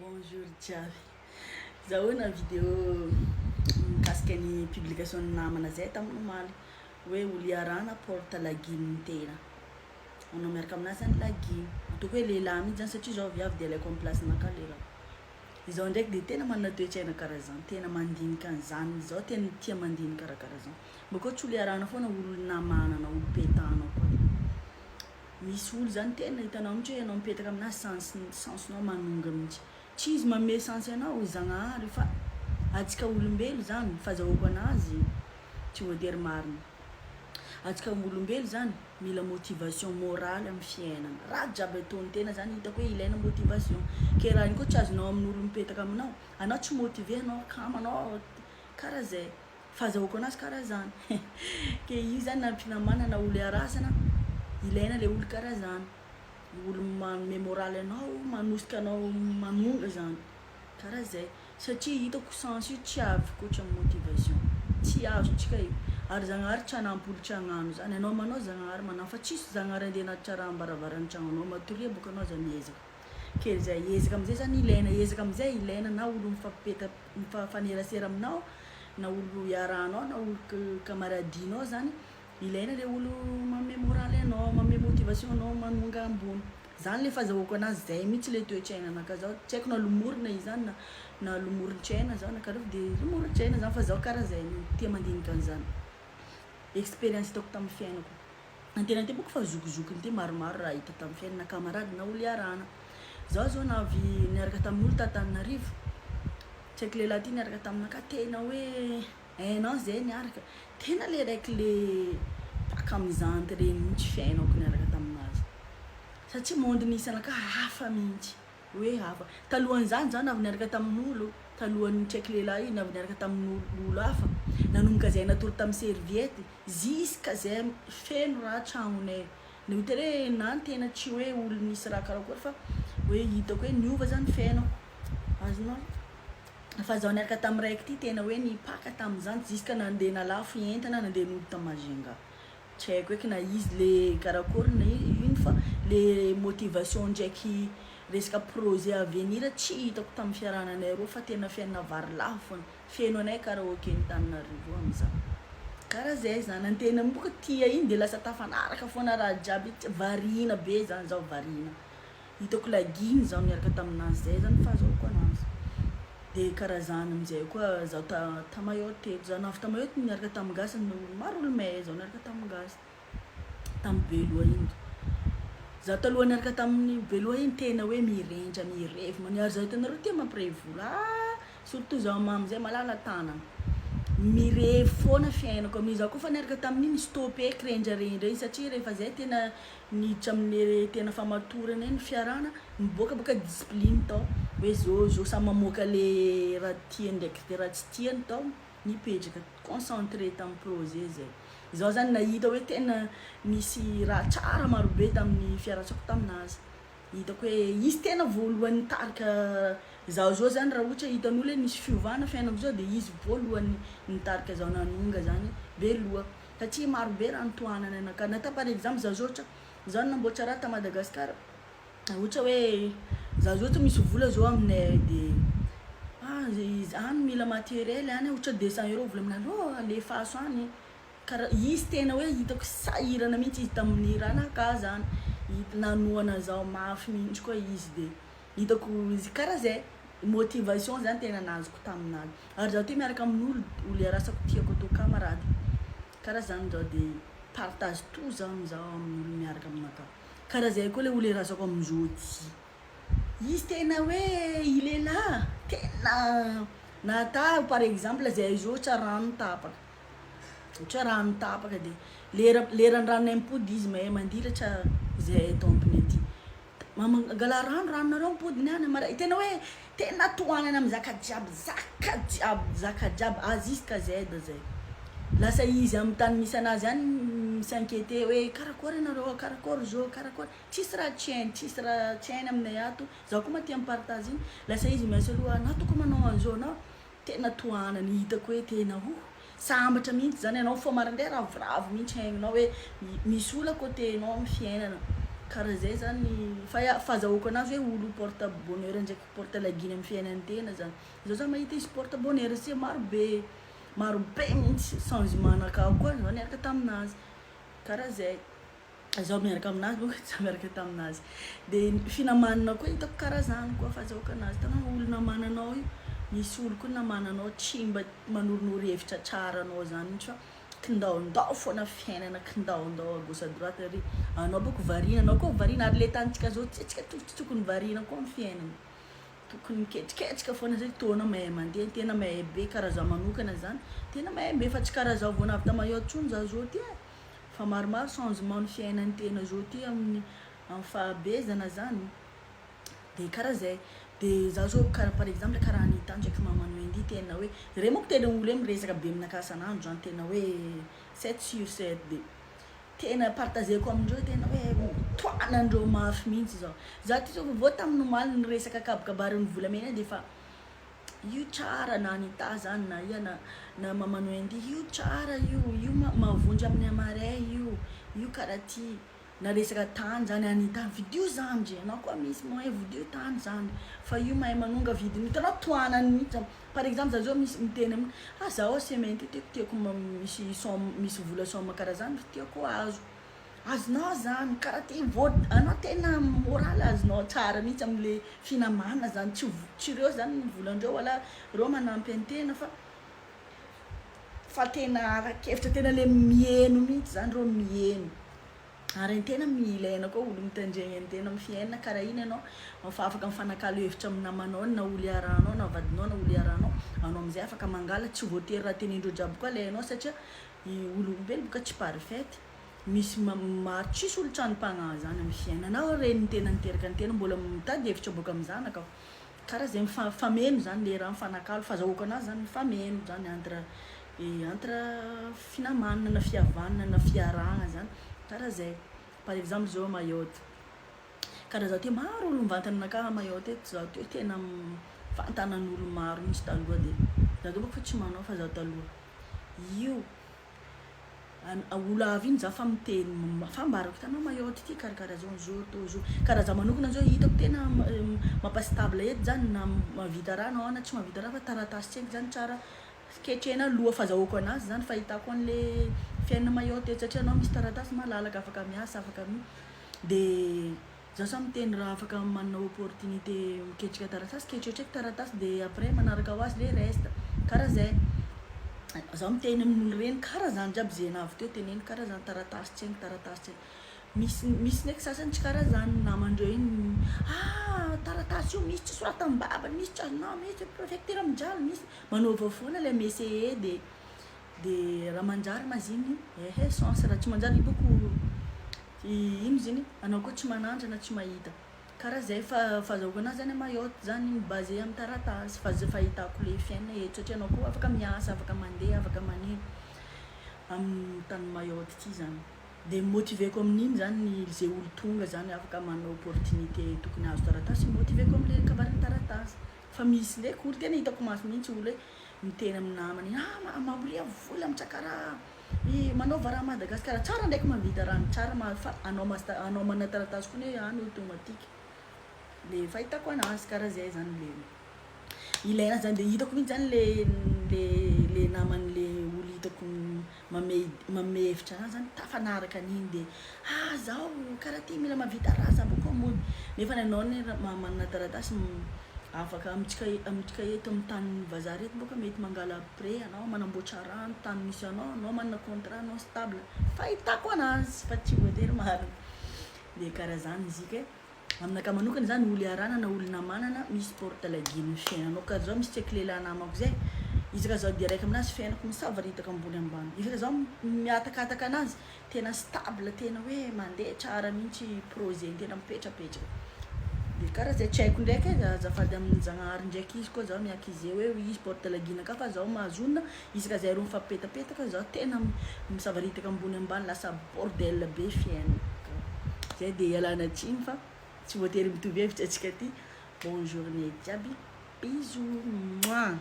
Bonjour jiaby. Zahoana vidéo mikasika ny publication namana zay tamin'ny omaly hoe olo iarahana porte laguine tena. Anao miaraka aminazy zany laguine. Ataoko hoe lehilahy mihitsy zany satria zao viavy de alaiko amin'ny place-naka le raha. Izaho ndraiky de tena manana toe-tsaina karaha zany, tena mandinika an'izany. Izaho tena tia mandinika karaha zany. Bakô tsy olo iarahana foana olo namanana, olo petahana koa. Misy olo zany tena hitanao mihitsy hoe anao mipetaka aminazy sensinao manonga mihitsy. Tsy izy manome sens anao Zagnahary fa antsika olombelo zany fahazahoako anazy tsy voatery marina. Antsika olombelo zany mila motivation morale amin'ny fiainana. Raha jiaby ataony tena zany hitako hoe ilaina motivation. Ke raha igny koa tsy azonao amin'olo mipetaka aminao, anao tsy motive anao kamo anao karaha zay. Fahazahoako anazy karaha zany. Ke io zany na mpinamana na olo iarasana ilaina le olo karaha zany. Olo manome moraly anao, manosika anao manonga zany. Karaha zay. Satria hitako sens io tsy avy koatra motivation. Tsy azontsika io. Ary Zagnahary tsy hanampy tsy hagnano zany. Anao manao Zagnahary manao fa tsisy Zagnahary andeha anaty baravarana tragnonao matoria boka anao zany miezaka. Ke zay ezaka am'zay zany ilaina, ezaka am'zay ilaina na olo mifanerasera aminao, na olo iarahanao, na olo kamaradinao zany. Ilaina le olo manome moraly anao, manome motivation anao manonga ambony. Zany le fahazahoako anazy zay mihitsy le toe-tsaina anaka zao. Tsy haiko na lomorina izy zany na lomoron-tsaina zao na karaha de lomoron-tsaina zany fa zaho karaha zay tia mandinika an'izany. Expérience hitako tamin'ny fiainako. An-tena boka fa zokizokiny ty maromaro raha hita tamin'ny fiainana kamarady na olo iarahana. Zaho zao navy niaraka tamin'olo Antananarivo. Tsy haiko lehilahy ty niaraka taminaka tena hoe 1 an zay niaraka. Tena le raiky le paka am'izanty regny mihitsy fiainako niaraka taminazy. Satria monde nisy anaka hafa mihitsy. Hoe hafa. Talohan'izany zaho navy niaraka tamin'olo, talohan'ny tsy haiko lehilahy io navy niaraka tamin'olo hafa. Nanomboka zay natoro tamin'ny serviette, ziska zay feno raha tragnonay. Nahita hoe na tena tsy hoe olo nisy raha karakory fa hoe hitako hoe niova zany fiainako. Azonao fa zaho niaraka tamin'ny raiky ty tena hoe nipaka tamin'izany ziska nandeha nalafo entana nandeha nody ta Majunga. Tsy haiko eky na izy le karakory na ino fa le motivation ndraiky resaka projet avenir tsy hitako tamin'ny fiarahananay roa fa tena fiainana vary lafo foana. Feno anay karaoke Antananarivo am'izany. Karaha zay zany an-tena boka tia iny de lasa tafanaraka foana raha jiaby variana be zany zaho variana. Hitako laguine zaho niaraka taminazy zay zany fahazahoako anazy. De karaha zany am'zay koa zaho tamayote zaho navy tamayote niaraka tamin'ny gasy maro olo mahay zaho niaraka tamin'ny gasy tamin'ny beloha iny. Zaho taloha niaraka tamin'ny beloha iny tena hoe mirendra mirevy maniary zaho hitanareo tia mampirevy volo surtout zaho am'zay malala tanana. Mirevy foana fiainako amin'izy zaho koa fa niaraka tamin'iny stoppé rendrarendra iny satria rehefa zay tena niditra amin'ny tena famatorana iny fiarahana miboaka boka discipline tao hoe zao samy mamoaka le raha tiany ndraiky raha tsy tiany tao mipetraka concentré tamin'ny projet zay. Zaho zany nahita hoe tena misy raha tsara marobe tamin'ny fiarahatsako taminazy. Hitako hoe izy tena voalohany nitarika zaho zao zany raha ohatra hitan'olo hoe nisy fiovana fiainako zao de izy voalohany nitarika zaho nanonga zany beloha. Satria marobe raha nitohanana anaka. Nata par exemple zaho zao ohatra zaho namboatra raha ta Madagasikara. Ohatra hoe zaho zao ohatra misy vola zao aminay de any mila matériel any ohatra 200 € vola aminah alefaso any. Karaha izy tena hoe hitako sahirana mihitsy izy tamin'ny raha naka zany. Nanohana zaho mafy mihitsy koa izy de hitako izy karaha zay motivation zany tena nazoko taminazy. Ary zaho ty miaraka amin'olo olo iarasako tiako atao kamarady. Karaha zany zaho de partage tout zany zaho amin'olo miaraka aminaka. Karaha zay koa le olo iarasako am'zao ty. Izy tena hoe ilehilahy tena nata par exemple zay zao ohatra rano tapaka. Ohatra rano tapaka de leran'ny rano mipody izy mahay mandiratra zay tompony aty. Mangala ranonareo mipodiny any mara tena hoe tena tohanana amin'ny zaka jiaby A jusqu'à Z zay. Lasa izy amin'ny tany misy anazy any s'inquiéter hoe karakory anareo karakory zao karakory tsisy raha tsy hainy aminay ato zaho koa maty mipartage iny lasa izy miasa aloha anao toko manao an'zao anao tena tohanany hitako hoe tena sambatra mihitsy zany anao fo marandraha ravoravo mihitsy hainao hoe misy ola côté anao amin'ny fiainana. karaha zay zany fahazahoako anazy hoe olo porte bonheur ndraiky porte lagny amin'ny fiainan-tena zany zaho zany mahita izy porte bonheur sy marobe mihitsy changement nakao koa zaho niaraka taminazy karaha zay zaho miaraka aminazy boka zaho miaraka taminazy de finamanana koa hitako karaha zany koa fahazahoako anazy tanao olo namananao io misy olo koa namananao tsy mba manorinoro hevitra tsara anao zany mihitsy fa kindaondao foana fiainana kindaondao à gauche à droite ary anao boko variana anao koa variana ary le tantsika zao tsika tokony variana koa amin'ny fiainana tokony miketriketrika foana zay toana mahay mandeha tena mahay be karaha zaho manokana zany tena mahay be fa tsy karaha zaho vao navy tamayoty tsony zaho zao ty fa maromaro changement ny fiainan'ny tena zao ty amin'ny fahabezana zany de karaha zay de zaho zao par exemple karaha Anita ndraiky Maman Wendy tena hoe re monko tena olo hoe miresaka be aminakahy isan'andro zany tena hoe 7/7 de tena partageko amindreo tena hoe toanandreo mafy mihitsy zaho ty zao vao tamin'omaly niresaka kabakabarin'ny volamena de fa io tsara na Anita zany na ia na Maman Wendy io tsara io mavonjy amin'ny amaray io karaha ty na resaka tany zany Anita vidio zany ndre anao koa misy mahay vidio tany zany fa io mahay manonga vidiny hitanao toanany mihitsy par exemple zaho zao misy miteny amin'ny zaho semaine ty tiako misy vola soma karaha zany tiako azonao zany karaha ty vao anao tena moraly azonao tsara mihitsy am'le finamana zany tsy reo zany ny volandreo wala reo manampy an-tena fa tena arakevitra tena le mieno mihitsy zany reo mieno ary an-tena ilaina koa olo mitandregny an-tena amin'ny fiainana karaha iny anao afaka mifanakalo hevitra amin'ny namanao na olo iaranao na vadinao na olo iaranao anao am'zay afaka mangala tsy voatery raha tenendreo jiaby koa ilainao satria olombelo boka tsy parfaite misy maro tsisy olo trano-pagnahy zany amin'ny fiainanao reny tena niteraka an-tena mbola mitady hevitra boka amin'ny zanaka karaha zay fameno zany le raha mifanakalo fahazahoako anazy zany fameno zany entre finamanana na fihavanana na fiarahana zany karaha zay par exemple zao mayotte karaha zaho ty maro olo mivantana anakahy mayotte eto zaho ty tena fantanan'olo maro mihitsy taloha de zaho zao boka fa tsy manao fa zaho taloha io olo avy iny zaho fa miteny fambarako hitanao mayotte ty karakaraha zao zao karaha zaho manokana zao hitako tena mampastable eto zany na mavita raha anao na tsy mavita raha fa taratasy tseky zany tsara ketrena loha fahazahoako anazy zany fahitako an'le fiainana mayotte satria anao misy taratasy malalaka afaka miasa afaka de zaho sa miteny raha afaka manana opportunité miketrika taratasy ketrehatreky taratasy de après manaraka ho azy le reste karaha zay zaho miteny amin'ny reny karaha zany jiaby zay navy teo teneny karaha zany taratasy tseky misy ndraiky sasany tsy karaha zany namandreo iny taratasy io misy tsy soratambavany misy tsy azonao misy préfecture mijaly misy manaova foana le messayer de raha manjary maziny chance raha tsy manjary boko ino ziny anao koa tsy manandrana tsy mahita karaha zay fahazahoako anazy zany mayotte zany basé amin'ny taratasy fa zay fahitako le fiainana eto satria anao koa afaka miasa afaka mandeha afaka manino amin'ny tany mayotte ty zany de motiveko amin'iny zany zay olo tonga zany afaka manao opportunité tokony azo taratasy motiveko am'le kabarin'ny taratasy fa misy ndraiky olo tena hitako maso mihitsy olo hoe miteny amin'ny namany maholia vola mitsakaraha manaova raha Madagasikara tsara ndraiky mavita raha tsara fa anao mana taratasy koa hoe any automatique le fahitako anazy karaha zay zany le ilaina zany de hitako mihitsy zany le naman'le olo hitako mame hevitra anazy zany tafanaraka an'iny de zaho karaha ty mila mavita raha za boka mody nefa nanao ny manana taratasy afaka amitsika eto amin'ny tany vazaha reto boka mety mangala pré anao manamboatra rano tany misy anao manana contrat anao stable fahitako anazy fa tsy voatery marina de karaha zany izy ika aminakahy manokana zany olo iarana na olo namanana misy porte lagny ny fiainanao karaha zao misy tseky lehilahy namako zay izy ka zaho dia raiky aminazy fiainako misavaritaka ambony ambany izy ka zaho miatakataka anazy tena stable tena hoe mandeha tsara mihitsy projet tena mipetrapetraka de karaha zay tsy haiko ndraiky azafady amin'ny Zagnahary ndraiky izy koa zaho miakize hoe izy porte lagny ka fa zaho mahazonona izy ka zay ro mifampipetapetaka zaho tena misavaritaka ambony ambany lasa bordel be fiainako zay de ialana tsiny fa tsy voatery mitovy hevitra atsika ty bonne journée jiaby bisous